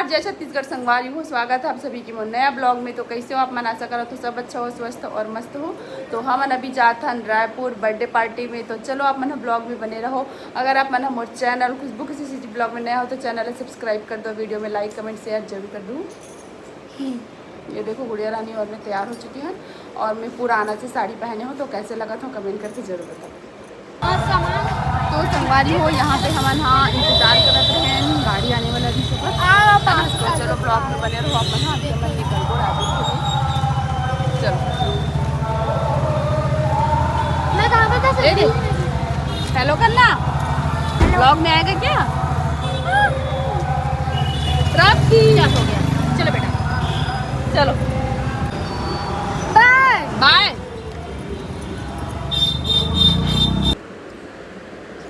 नमस्कार, जय छत्तीसगढ़ संगवारी हो। स्वागत है आप सभी की मोर नया ब्लॉग में। तो कैसे हो आप? मन आशा करो तो सब अच्छा हो, स्वस्थ और मस्त हो। तो हम अभी जाते हैं रायपुर बर्थडे पार्टी में। तो चलो आप मन ब्लॉग में बने रहो। अगर आप मन मोर चैनल खुशबू किसी चीज़ ब्लॉग में नया हो तो चैनल सब्सक्राइब कर दो, वीडियो में लाइक कमेंट शेयर जरूर कर दूँ। ये देखो गुड़िया रानी और मैं तैयार हो चुकी हैं और मैं पुराना से साड़ी पहने हो। तो कैसे लगा था कमेंट करके जरूर बताओ। तो संगवारी हो यहाँ पे हम हाँ इंतजार करते हैं, गाड़ी आने वाला भी सफर। तो चलो ब्लॉग में बने रहो अपन। हाँ अभी मैं निकल दो रायपुर के लिए। चलो हेलो करना, ब्लॉग में आएगा क्या? प्राप्ति क्या हो गया? चलो बेटा चलो बाय बाय।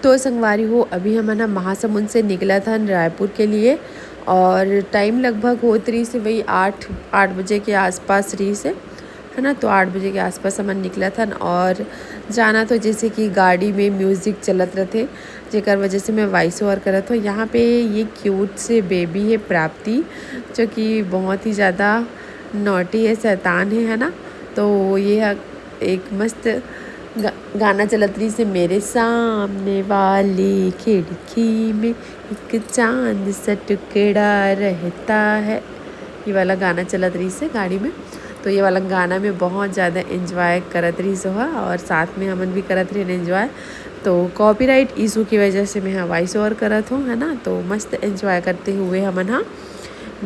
तो संगवारी हो अभी हम ना महासमुंद से निकला था रायपुर के लिए और टाइम लगभग हो रही से वही 8 बजे के आसपास रही से है ना। तो 8 बजे के आसपास हम निकला था और जाना तो जैसे कि गाड़ी में म्यूज़िक चलत रहते जेकर वजह से मैं वॉइस ओवर करत हूँ। यहाँ पे ये क्यूट से बेबी है प्राप्ति, जो कि बहुत ही ज़्यादा नॉटी है, शैतान है ना। तो ये एक मस्त गाना चलत रही से मेरे सामने वाली खिड़की में एक चांद सा टुकड़ा रहता है, ये वाला गाना चलत रही से गाड़ी में। तो ये वाला गाना में बहुत ज़्यादा एंजॉय करत रही सो और साथ में हमन भी करत रहे एंजॉय। तो कॉपीराइट इशू की वजह से मैं वॉइस ओवर करत हूँ है ना। तो मस्त एंजॉय करते हुए हमन हाँ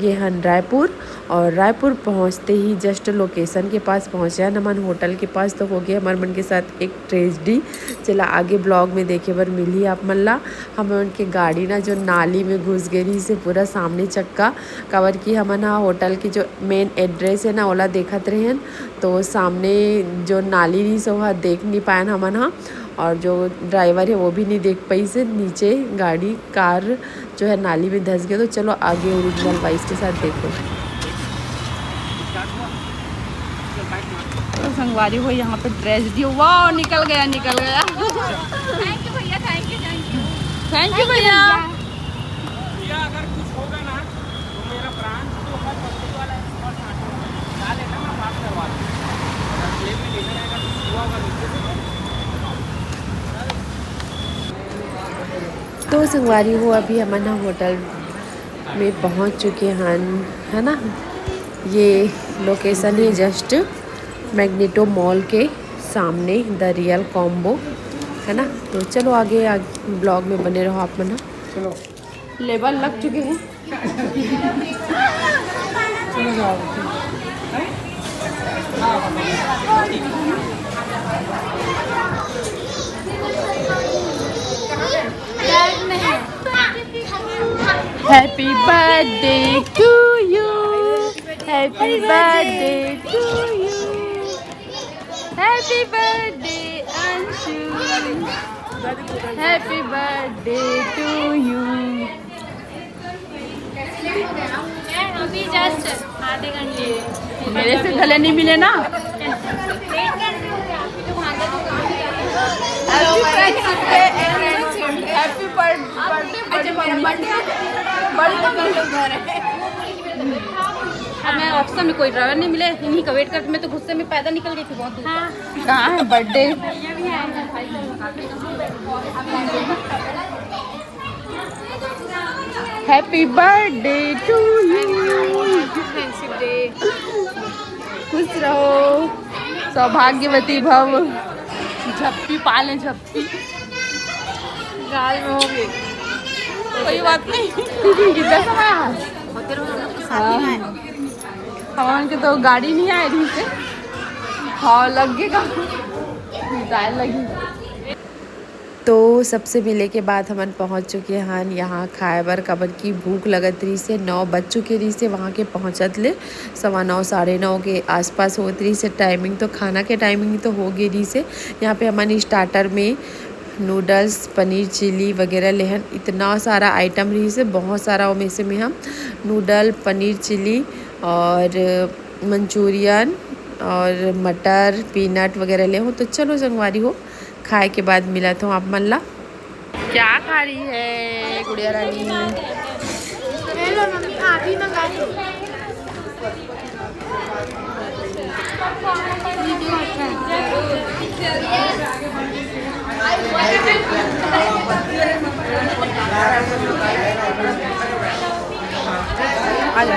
ये हन रायपुर। और रायपुर पहुंचते ही जस्ट लोकेशन के पास पहुंचे नमन होटल के पास। तो हो गया हमारे मन के साथ एक ट्रेजेडी, चला आगे ब्लॉग में देखे बर मिली आप मल्ला। हमें उनके गाड़ी ना जो नाली में घुस गई से पूरा सामने चक्का कवर की। हमन हाँ होटल की जो मेन एड्रेस है ना ओला देखत रहे हैं। तो सामने जो नाली रही सो वह देख नहीं पाए हमन हाँ, और जो ड्राइवर है वो भी नहीं देख पाई से नीचे गाड़ी कार जो है नाली में धंस गया। तो चलो आगे ओरिजिनल वॉइस के साथ देखो। तो संगवारी हो यहाँ पे ट्रेजेडी, वाह निकल गया निकल गया। थैंक यू भैया, thank you thank you thank you भैया। अगर कुछ होगा ना तो मेरा ब्रांच जो है पब्लिक वाला स्पॉट डाल देना, मैं बात करवा दूँगा। अगर जेब में लेकर आएगा कुछ हुआ होगा नीचे से। तो संगवारी हो अभी हम ना होटल में पहुंच चुके हैं है ना। ये लोकेशन है जस्ट मैग्नेटो मॉल के सामने, द रियल कॉम्बो है ना। तो चलो आगे ब्लॉग में बने रहो आप मना। चलो लेबल लग चुके हैं। चलो जाओ। Happy birthday to you, happy birthday to you, happy birthday Anshu, happy birthday to you. अभी जस्ट आधे घंटे मेरे से गले नहीं मिले ना। हैप्पी मैं ऑप्शन में कोई ड्राइवर नहीं मिले, इन्हीं का वेट करके मैं तो गुस्से में पैदल निकल गई थी बहुत दूर। हाँ। कहाँ है birthday? Happy birthday to you, खुश रहो, सौभाग्यवती भव, झप्पी पाले झप्पी गाल में हो गई। कोई बात नहीं, कितना समय हमारे के तो गाड़ी नहीं आई रही से। हाँ लग गएगा मिसाइल लगी। तो सबसे मिले के बाद हम पहुंच चुके हैं यहाँ खाए बर कबर की भूख लगत रही से 9 बज चुके रही से वहाँ के पहुँचत ले 9:15 9:30 के आसपास होत रही से टाइमिंग। तो खाना के टाइमिंग तो हो गई रही से। यहाँ पे हमारे स्टार्टर में नूडल्स पनीर चिली वगैरह लेहन इतना सारा आइटम रही से, बहुत सारा में से में हम नूडल पनीर चिली और मंचूरियन और मटर पीनट वगैरह ले हो। तो चलो संगवारी हो खाए के बाद मिला तो आप मल्ला। क्या खा रही है गुड़िया रानी? हेलो मम्मी, आप ही आ जा।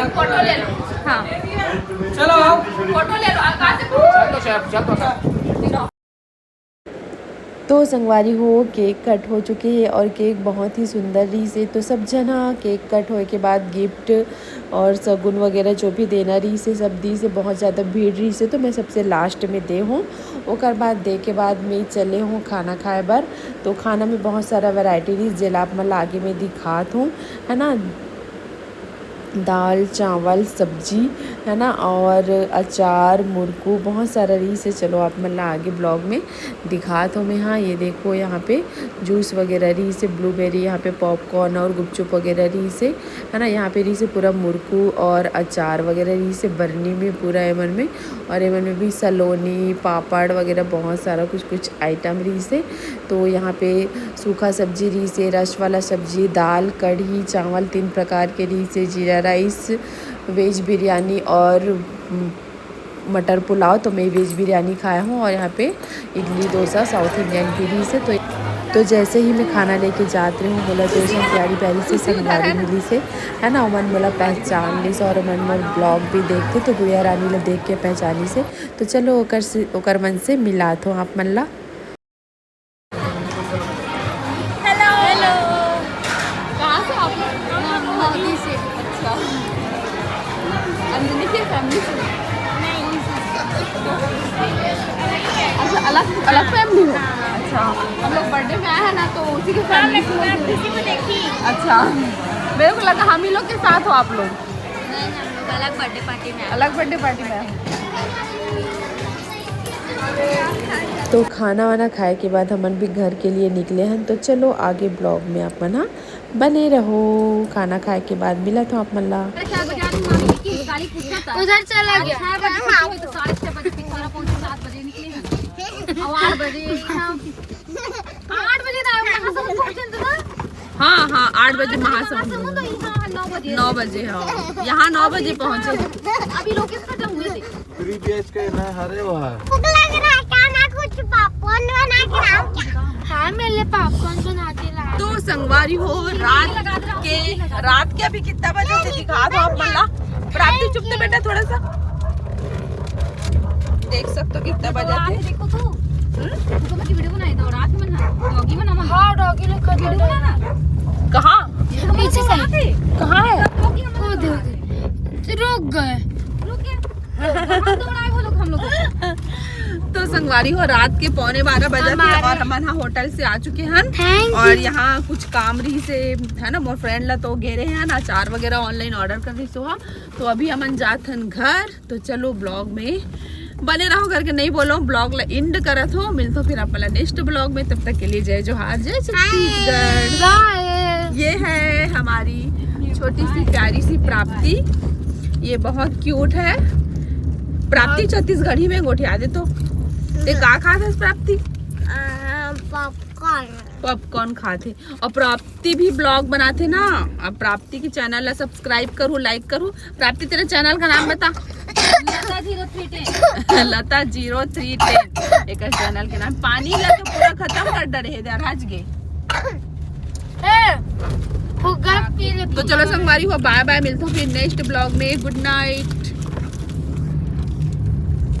फोटो ले लो। हाँ चलो आओ, फोटो ले लो। चल तो तो संगवारी हो केक कट हो चुके हैं और केक बहुत ही सुंदर रही से। तो सब जना केक कट होए के बाद गिफ्ट और सगुन वगैरह जो भी देना रही से सब दी से बहुत ज़्यादा भीड़ रही से। तो मैं सबसे लास्ट में दे हूँ, ओकर बाद दे के बाद मैं चले हूँ खाना खाए बर। तो खाना में बहुत सारा वैरायटी रही जिला आप मैं आगे में दिखात हूँ, है ना। दाल चावल सब्जी, है ना, और अचार मुरकू बहुत सारा रही से। चलो आप मतलब आगे ब्लॉग में दिखात हूँ मैं। हाँ ये देखो यहाँ पे जूस वगैरह रही से, ब्लूबेरी, यहाँ पे पॉपकॉर्न और गुपचुप वगैरह रही से, है ना। यहाँ पे रही से पूरा मुरकू और अचार वगैरह रही से बरनी में पूरा एमन में, और एमन में भी सलोनी पापड़ वगैरह बहुत सारा कुछ आइटम रही से। तो यहाँ पे सूखा सब्जी रही से, रस वाला सब्जी, दाल कढ़ी चावल 3 प्रकार के रही से, जीरा राइस, वेज बिरयानी और मटर पुलाव। तो मैं वेज बिरयानी खाया हूँ। और यहाँ पे इडली डोसा साउथ इंडियन की रही से। तो जैसे ही मैं खाना लेके जाती हूँ बोला तो प्यारी प्यारी से संगवारी मिली से, है ना। मन बोला पहचान ली से और मन में ब्लॉग भी देखते तो गुड़िया रानी ला देख के पहचानी से। तो चलो ओकर मन से मिला तो आप मन ला। हेलो कहाँ से आप? मोदी से। अच्छा, अंजलि की फैमिली से? अच्छा, अलग फैमिली हो? अच्छा, हम लोग बर्थडे में आए हैं ना तो उसी के फैमिली से। किसी को देखी? अच्छा, मेरे को लगा हम ही लोग के साथ हो आप लोग। नहीं, हम लोग अलग बर्थडे पार्टी में आए। अलग बर्थडे पार्टी में आए। तो खाना वाना खाए के बाद हमन भी घर के लिए निकले हैं। तो चलो आगे ब्लॉग में आप मना बने रहो। खाना खाए के बाद मिला था आप मन ला। उधर चला गया। 6 बजे तो 6:30 बजे पिछवाड़ा पहुंचे, 7 बजे निकले और 8 बजे हाँ 8 बजे महासमुंद, 9 बजे। हाँ यहाँ 9 बजे पहुँचे। अभी लोग किस खत्म हुए थे? 3 BHK ना हरे वहाँ भूख लग रहा है क्या? ना कुछ पॉपकॉर्न बना के लाऊं क्या? हाँ मेरे लिए पॉपकॉर्न बना के लाया। तो संगवारी हो रात के अभी कितना बजे थे दिखा दो आप मल्ला। प्राप्ति चुपते बेटा थोड़ा सा देख सकते हो कितना बजे थे। देखो तो मैं वीडियो बनाई दो रात में ना डॉगी बना मत। हां डॉगी ने कर वीडियो बनाना। कहाँ पीछे से कहाँ है? वो देखो रुक गए दौड़ाए वो लोग हम लोग। तो संगवारी हो रात के 11:15 बजे थे और हम यहाँ होटल से आ चुके हैं। और यहाँ कुछ काम रही से, है ना, मोर फ्रेंड ला तो गेरे हैं ना अचार वगैरह ऑनलाइन ऑर्डर कर रही सो। तो अभी हमन जात हन घर। तो चलो ब्लॉग में बने रहो करके नहीं बोलो, ब्लॉग ला एंड करत हो। मिलते फिर आप नेक्स्ट ब्लॉग में। तब तक के लिए जय जोहार, जय छत्तीसगढ़। ये है हमारी छोटी सी प्यारी सी प्राप्ति, ये बहुत क्यूट है। प्राप्ति छत्तीसगढ़ी में गोठिया दे तो का खाते प्राप्ति? पॉपकॉर्न खाते। और प्राप्ति भी ब्लॉग बनाते ना। अब प्राप्ति के चैनल ला सब्सक्राइब करो, लाइक करो। प्राप्ति तेरे चैनल का नाम बता। लता 0310 एक चैनल के नाम। पानी ला तो पूरा खत्म कर डरे है आज गे। तो चलो संगवारी हो बाय बाय, मिलता हूँ फिर नेक्स्ट ब्लॉग में। Good night.